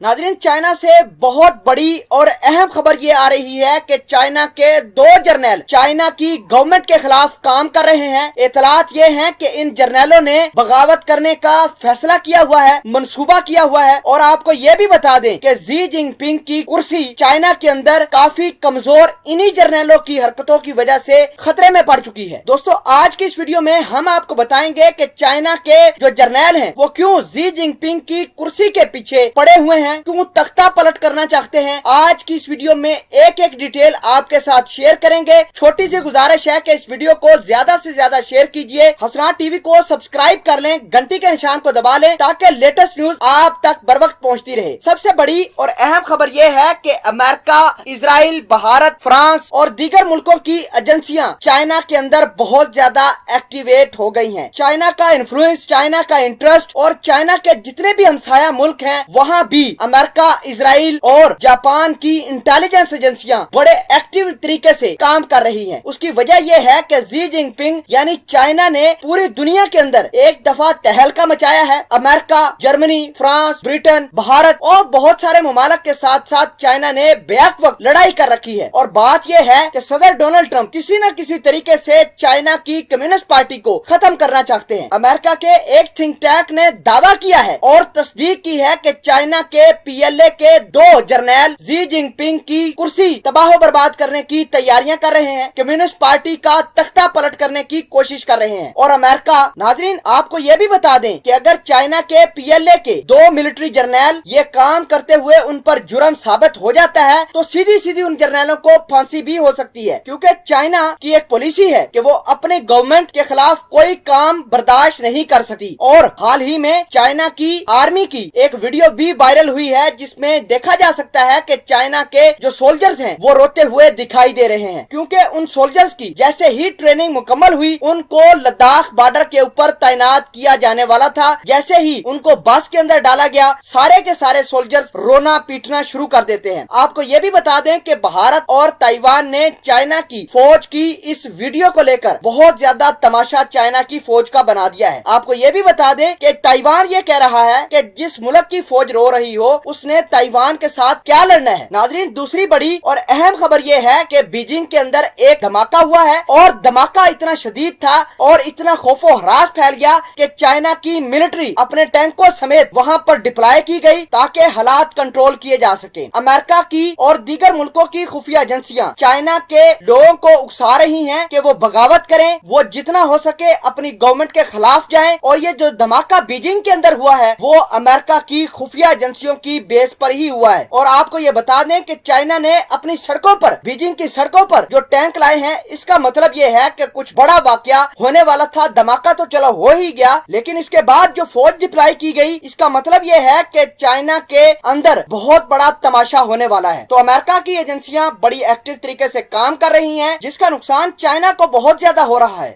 नाज़रीन, चाइना से बहुत बड़ी और अहम खबर ये आ रही है कि चाइना के 2 जर्नल चाइना की गवर्नमेंट के खिलाफ काम कर रहे हैं। इतलात ये हैं कि इन जर्नलों ने बगावत करने का फैसला किया हुआ है, मंसूबा किया हुआ है। और आपको ये भी बता दें कि शी जिनपिंग की कुर्सी चाइना के अंदर काफी कमजोर इन्हीं जर्नलों की हरकतों की वजह से खतरे में पड़ चुकी है। दोस्तों, आज की इस वीडियो में हम आपको बताएंगे कि चाइना के जो जर्नल हैं वो क्यों शी जिनपिंग की कुर्सी के पीछे पड़े हुए हैं, क्यों तख्ता पलट करना चाहते हैं। आज की इस वीडियो में एक एक डिटेल आपके साथ शेयर करेंगे। छोटी सी गुजारिश है कि इस वीडियो को ज्यादा से ज्यादा शेयर कीजिए, हसनात टीवी को सब्सक्राइब कर लें, घंटी के निशान को दबा लें ताकि लेटेस्ट न्यूज आप तक बर वक्त पहुँचती रहे। सबसे बड़ी और अहम खबर यह है कि अमेरिका, इजराइल, भारत, फ्रांस और दीगर मुल्कों की एजेंसियां चाइना के अंदर बहुत ज्यादा एक्टिवेट हो गई हैं। चाइना का इन्फ्लुएंस, चाइना का इंटरेस्ट और चाइना के जितने भी हमसाया मुल्क हैं वहाँ भी अमेरिका, इजराइल और जापान की इंटेलिजेंस एजेंसियां बड़े एक्टिव तरीके से काम कर रही हैं। उसकी वजह यह है कि शी जिनपिंग यानी चाइना ने पूरी दुनिया के अंदर एक दफा तहलका मचाया है। America, Germany, France, Britain, Bharat और बहुत सारे ममालिक के साथ साथ चाइना ने बेहद वक्त लड़ाई कर रखी है। और बात यह है कि सदर डोनाल्ड ट्रंप किसी न किसी तरीके से चाइना की कम्युनिस्ट पार्टी को खत्म करना चाहते हैं। अमेरिका के एक थिंक टैंक ने दावा किया है और तस्दीक की है कि चाइना के PLA के 2 जर्नल शी जिनपिंग की कुर्सी तबाह बर्बाद करने की तैयारियां कर रहे हैं, कम्युनिस्ट पार्टी का तख्ता पलट करने की कोशिश कर रहे हैं। और अमेरिका, नाजरीन आपको ये भी बता दें कि अगर चाइना के PLA के 2 मिलिट्री जर्नल ये काम करते हुए उन पर जुर्म साबित हो जाता है तो सीधी सीधी उन जर्नलों को फांसी भी हो सकती है, क्योंकि चाइना की एक पॉलिसी है कि वो अपने गवर्नमेंट के खिलाफ कोई काम बर्दाश्त नहीं कर सकती। और हाल ही में चाइना की आर्मी की एक वीडियो भी वायरल हुई है जिसमें देखा जा सकता है कि चाइना के जो सोल्जर्स हैं वो रोते हुए दिखाई दे रहे हैं, क्योंकि उन सोल्जर्स की जैसे ही ट्रेनिंग मुकम्मल हुई उनको लद्दाख बॉर्डर के ऊपर तैनात किया जाने वाला था। जैसे ही उनको बस के अंदर डाला गया, सारे के सारे सोल्जर्स रोना पीटना शुरू कर देते हैं। आपको ये भी बता दें कि भारत और ताइवान ने चाइना की फौज की इस वीडियो को लेकर बहुत ज्यादा तमाशा चाइना की फौज का बना दिया है। आपको ये भी बता दें कि ताइवान ये कह रहा है कि जिस मुल्क की फौज रो रही हो उसने ताइवान के साथ क्या लड़ना है। नाजरीन, दूसरी बड़ी और अहम खबर ये है कि बीजिंग के अंदर एक धमाका हुआ है और धमाका इतना शदीद था और इतना खौफो हरास फैल गया कि चाइना की मिलिट्री अपने टैंकों समेत वहां पर डिप्लॉय की गई ताकि हालात कंट्रोल किए जा सके। अमेरिका की और दीगर मुल्कों की खुफिया एजेंसियां चाइना के लोगों को उकसा रही हैं कि वो बगावत करें, वो जितना हो सके अपनी गवर्नमेंट के खिलाफ जाएं। और ये जो धमाका बीजिंग के अंदर हुआ है वो अमेरिका की खुफिया एजेंसियों की बेस पर ही हुआ है। और आपको ये बता दें कि चाइना ने अपनी सड़कों पर, बीजिंग की सड़कों पर जो टैंक लाए हैं, इसका मतलब ये है कि कुछ बड़ा वाकया होने वाला था। धमाका तो चलो हो ही गया, लेकिन इसके बाद जो फौज डिप्लॉय की गई इसका मतलब ये है कि चाइना के अंदर बहुत बड़ा तमाशा होने वाला है। तो अमेरिका की एजेंसियां बड़ी एक्टिव तरीके से काम कर रही हैं, जिसका नुकसान चाइना को बहुत ज्यादा हो रहा है।